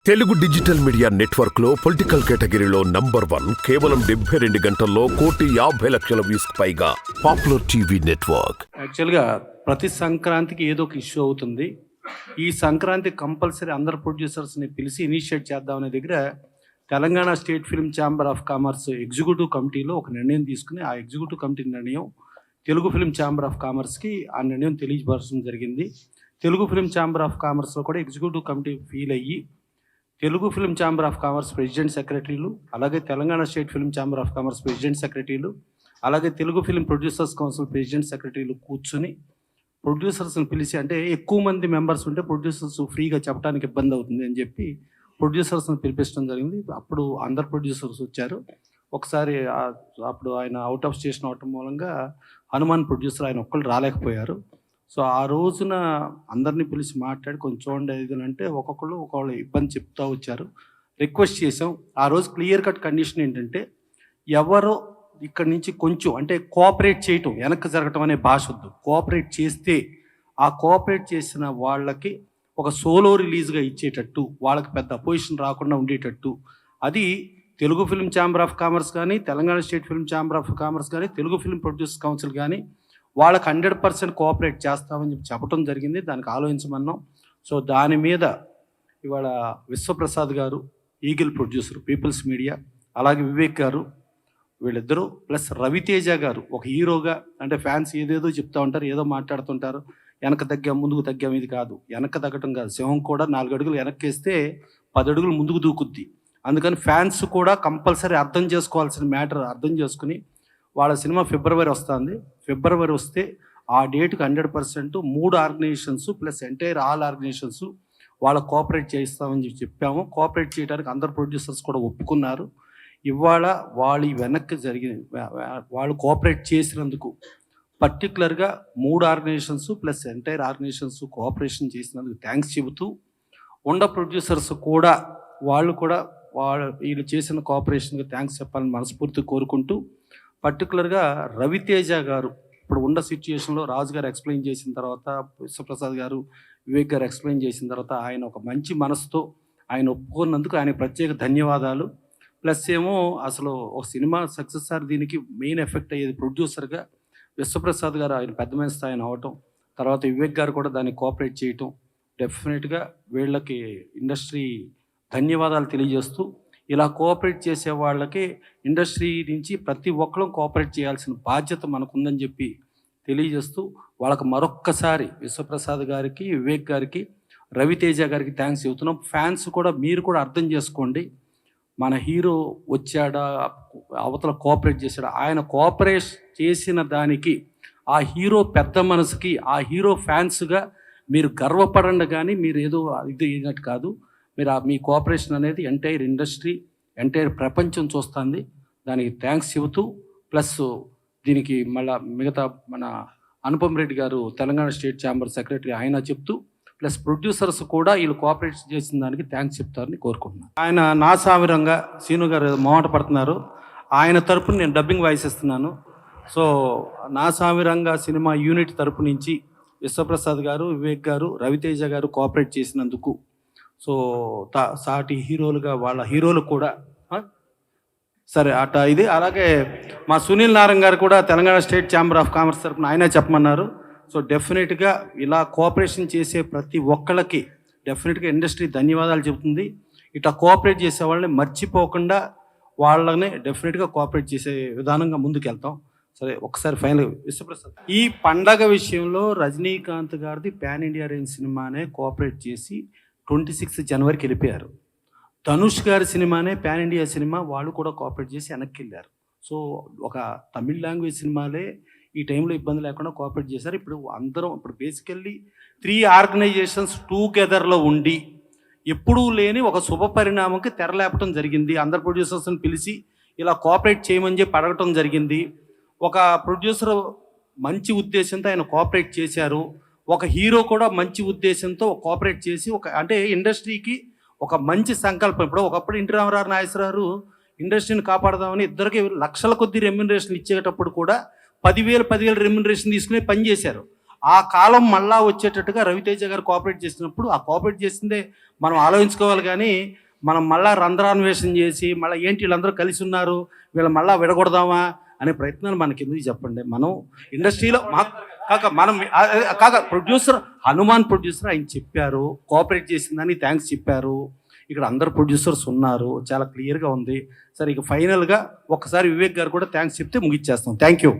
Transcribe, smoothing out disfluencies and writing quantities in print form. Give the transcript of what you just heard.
Telugu digital media network లో political కేటగిరీలో #1 కేవలం 72 గంటల్లో 1,50,00,000 వ్యూస్ పైగా పాపులర్ టీవీ నెట్వర్క్. యాక్చువల్గా ప్రతి సంక్రాంతికి ఏదో ఒక ఇష్యూ అవుతుంది. ఈ సంక్రాంతి కంపల్సరీ అందరు ప్రొడ్యూసర్స్ని పిలిచి ఇనిషియేట్ చేద్దామనే దగ్గర Telangana state film chamber of commerce executive కమిటీలో ఒక నిర్ణయం తీసుకుని ఆ ఎగ్జిక్యూటివ్ కమిటీ నిర్ణయం తెలుగు ఫిల్మ్ ఛాంబర్ ఆఫ్ కామర్స్కి ఆ నిర్ణయం తెలియపరచడం జరిగింది. తెలుగు ఫిల్మ్ ఛాంబర్ ఆఫ్ కామర్స్లో కూడా ఎగ్జిక్యూటివ్ కమిటీ ఫీల్ అయ్యి Telugu film chamber of commerce president సెక్రటరీలు, అలాగే Telangana state film chamber of commerce president సెక్రటరీలు, అలాగే Telugu film producers council president సెక్రటరీలు కూర్చుని ప్రొడ్యూసర్స్ని పిలిచి, అంటే ఎక్కువ మంది మెంబర్స్ ఉంటే ప్రొడ్యూసర్స్ ఫ్రీగా చెప్పడానికి ఇబ్బంది అవుతుంది అని చెప్పి ప్రొడ్యూసర్స్ని పిలిపించడం జరిగింది. అప్పుడు అందరు ప్రొడ్యూసర్స్ వచ్చారు. ఒకసారి అప్పుడు ఆయన అవుట్ ఆఫ్ స్టేషన్ అవటం మూలంగా హనుమాన్ ప్రొడ్యూసర్ ఆయన ఒక్కళ్ళు రాలేకపోయారు. సో ఆ రోజున అందరినీ పిలిచి మాట్లాడి కొంచెం చూడండి ఇది అంటే ఒక్కొక్కళ్ళు ఇబ్బంది చెప్తూ వచ్చారు. రిక్వెస్ట్ చేసాం. ఆ రోజు క్లియర్ కట్ కండిషన్ ఏంటంటే ఎవరో ఇక్కడి నుంచి కొంచెం అంటే కోఆపరేట్ చేయటం, వెనక్కి జరగటం అనే భాష వద్దు. కోఆపరేట్ చేస్తే ఆ కోఆపరేట్ చేసిన వాళ్ళకి ఒక సోలో రిలీజ్గా ఇచ్చేటట్టు, వాళ్ళకి పెద్ద అపోజిషన్ రాకుండా ఉండేటట్టు, అది Telugu film chamber of commerce కానీ, Telangana state film chamber of commerce కానీ, తెలుగు ఫిల్మ్ ప్రొడ్యూసర్స్ కౌన్సిల్ కానీ వాళ్ళకి 100% కోఆపరేట్ చేస్తామని చెప్పడం జరిగింది. దానికి ఆలోచించమన్నాం. సో దాని మీద ఇవాళ విశ్వప్రసాద్ గారు, ఈగిల్ ప్రొడ్యూసర్, పీపుల్స్ మీడియా, అలాగే వివేక్ గారు, వీళ్ళిద్దరూ ప్లస్ రవితేజ గారు ఒక హీరోగా, అంటే ఫ్యాన్స్ ఏదేదో చెప్తూ ఉంటారు, ఏదో మాట్లాడుతుంటారు, వెనక తగ్గాం ముందుకు తగ్గాం. ఇది కాదు, వెనక తగ్గటం కాదు. సింహం కూడా 4 అడుగులు వెనక్కి వేస్తే 10 అడుగులు ముందుకు దూకుద్ది. అందుకని ఫ్యాన్స్ కూడా కంపల్సరీ అర్థం చేసుకోవాల్సిన మ్యాటర్ అర్థం చేసుకుని, వాళ్ళ సినిమా ఫిబ్రవరి వస్తుంది. ఫిబ్రవరి వస్తే ఆ డేట్కి 100% 3 organizations plus entire all organizations వాళ్ళ కోఆపరేట్ చేయిస్తామని చెప్పాము. కోఆపరేట్ చేయడానికి అందరు ప్రొడ్యూసర్స్ కూడా ఒప్పుకున్నారు. ఇవాళ వాళ్ళు వెనక్కి వాళ్ళు కోఆపరేట్ చేసినందుకు పర్టికులర్గా 3 organizations plus entire organizations cooperation చేసినందుకు థ్యాంక్స్ చెబుతూ, ప్రొడ్యూసర్స్ కూడా వీళ్ళు చేసిన కోఆపరేషన్కి థ్యాంక్స్ చెప్పాలని మనస్ఫూర్తి కోరుకుంటూ, పర్టికులర్గా రవితేజ గారు ఇప్పుడు ఉన్న సిచ్యుయేషన్లో రాజు గారు ఎక్స్ప్లెయిన్ చేసిన తర్వాత, విశ్వప్రసాద్ గారు, వివేక్ గారు ఎక్స్ప్లెయిన్ చేసిన తర్వాత ఆయన ఒక మంచి మనసుతో ఆయన ఒప్పుకున్నందుకు ఆయన ప్రత్యేక ధన్యవాదాలు. ప్లస్ ఏమో అసలు ఒక సినిమా సక్సెస్ సార్ దీనికి మెయిన్ ఎఫెక్ట్ అయ్యేది ప్రొడ్యూసర్గా విశ్వప్రసాద్ గారు, ఆయన పెద్ద మనిషి ఆయన అవటం, తర్వాత వివేక్ గారు కూడా దాన్ని కోఆపరేట్ చేయటం, డెఫినెట్గా వీళ్ళకి ఇండస్ట్రీ ధన్యవాదాలు తెలియజేస్తూ, ఇలా కోఆపరేట్ చేసే వాళ్ళకి ఇండస్ట్రీ నుంచి ప్రతి ఒక్కరూ కోఆపరేట్ చేయాల్సిన బాధ్యత మనకుందని చెప్పి తెలియజేస్తూ, వాళ్ళకి మరొక్కసారి విశ్వప్రసాద్ గారికి, వివేక్ గారికి, రవితేజ గారికి థ్యాంక్స్ చెబుతున్నాం. ఫ్యాన్స్ కూడా మీరు కూడా అర్థం చేసుకోండి, మన హీరో వచ్చాడా, అవతల కోఆపరేట్ చేశాడా, ఆయన కోఆపరేట్ చేసిన దానికి ఆ హీరో పెద్ద మనసుకి, ఆ హీరో ఫ్యాన్స్గా మీరు గర్వపడండి. కానీ మీరు ఏదో ఇది అయినట్టు కాదు. మీరు మీ కోఆపరేషన్ అనేది ఎంటైర్ ఇండస్ట్రీ, ఎంటైర్ ప్రపంచం చూస్తుంది. దానికి థ్యాంక్స్ చెబుతూ, ప్లస్ దీనికి మళ్ళీ మిగతా మన అనుపమ్ రెడ్డి గారు తెలంగాణ స్టేట్ ఛాంబర్ సెక్రటరీ, ఆయన చెప్తూ, ప్లస్ ప్రొడ్యూసర్స్ కూడా వీళ్ళు కోఆపరేట్ చేసిన దానికి థ్యాంక్స్ చెప్తారని కోరుకుంటున్నాను. ఆయన నా సావిరంగా సీను గారు మొహమాట పడుతున్నారు, ఆయన తరపున నేను డబ్బింగ్ వాయిస్ ఇస్తున్నాను. సో నా సావిరంగా సినిమా యూనిట్ తరపు నుంచి విశ్వప్రసాద్ గారు, వివేక్ గారు, రవితేజ గారు కోఆపరేట్ చేసినందుకు, సో సాటి హీరోలుగా వాళ్ళ హీరోలు కూడా సరే ఇది. అలాగే మా సునీల్ నారాయణ గారు కూడా Telangana state chamber of commerce తరఫున ఆయన చెప్పమన్నారు. సో డెఫినెట్గా ఇలా కోఆపరేషన్ చేసే ప్రతి ఒక్కళ్ళకి డెఫినెట్గా ఇండస్ట్రీ ధన్యవాదాలు చెబుతుంది. ఇట్లా కోఆపరేట్ చేసే వాళ్ళని మర్చిపోకుండా వాళ్ళని డెఫినెట్గా కోఆపరేట్ చేసే విధానంగా ముందుకెళ్తాం. సరే, ఒకసారి ఫైనల్ విశ్వప్రసాద్, ఈ పండగ విషయంలో రజనీకాంత్ గారిది పాన్ ఇండియా రేంజ్ సినిమానే కోఆపరేట్ చేసి 26 జనవరికి వెళ్ళిపోయారు. ధనుష్ గారి సినిమానే పాన్ ఇండియా సినిమా, వాళ్ళు కూడా కోఆపరేట్ చేసి వెనక్కి వెళ్ళారు. సో ఒక తమిళ్ లాంగ్వేజ్ సినిమాలే ఈ టైంలో ఇబ్బంది లేకుండా కోఆపరేట్ చేశారు. ఇప్పుడు బేసికల్లీ 3 ఆర్గనైజేషన్స్ టుగెదర్లో ఉండి ఎప్పుడూ లేని ఒక శుభ పరిణామంకి తెరలేపటం జరిగింది. అందరు ప్రొడ్యూసర్స్ని పిలిచి ఇలా కోఆపరేట్ చేయమని చెప్పి అడగటం జరిగింది. ఒక ప్రొడ్యూసర్ మంచి ఉద్దేశంతో ఆయన కోఆపరేట్ చేశారు. ఒక హీరో కూడా మంచి ఉద్దేశంతో కోఆపరేట్ చేసి అంటే ఇండస్ట్రీకి ఒక మంచి సంకల్పం. ఇప్పుడు ఒకప్పుడు ఎన్టీ రామారావు, నాగేశ్వరరావు ఇండస్ట్రీని కాపాడదామని ఇద్దరికి లక్షల కొద్ది రెమ్యునరేషన్ ఇచ్చేటప్పుడు కూడా 10,000 రెమ్యునరేషన్ తీసుకుని పనిచేశారు. ఆ కాలం మళ్ళా వచ్చేటట్టుగా రవితేజ గారు కోఆపరేట్ చేసినప్పుడు ఆ కోఆపరేట్ చేసిందే మనం ఆలోచించుకోవాలి. కానీ మనం మళ్ళా రంధ్రాన్వేషణ చేసి మళ్ళీ ఏంటి వీళ్ళందరూ కలిసి ఉన్నారు, వీళ్ళు మళ్ళా విడగొడదామా అనే ప్రయత్నాలు మనకి ఎందుకు చెప్పండి. మనం ఇండస్ట్రీలో కాక ప్రొడ్యూసర్ హనుమాన్ ప్రొడ్యూసర్ ఆయన చెప్పారు, కోఆపరేట్ చేసిందని థ్యాంక్స్ చెప్పారు. ఇక్కడ అందరు ప్రొడ్యూసర్స్ ఉన్నారు, చాలా క్లియర్గా ఉంది. సరే ఇక ఫైనల్గా ఒక్కసారి వివేక్ గారు కూడా థ్యాంక్స్ చెప్తే ముగిచ్చేస్తాం. Thank you.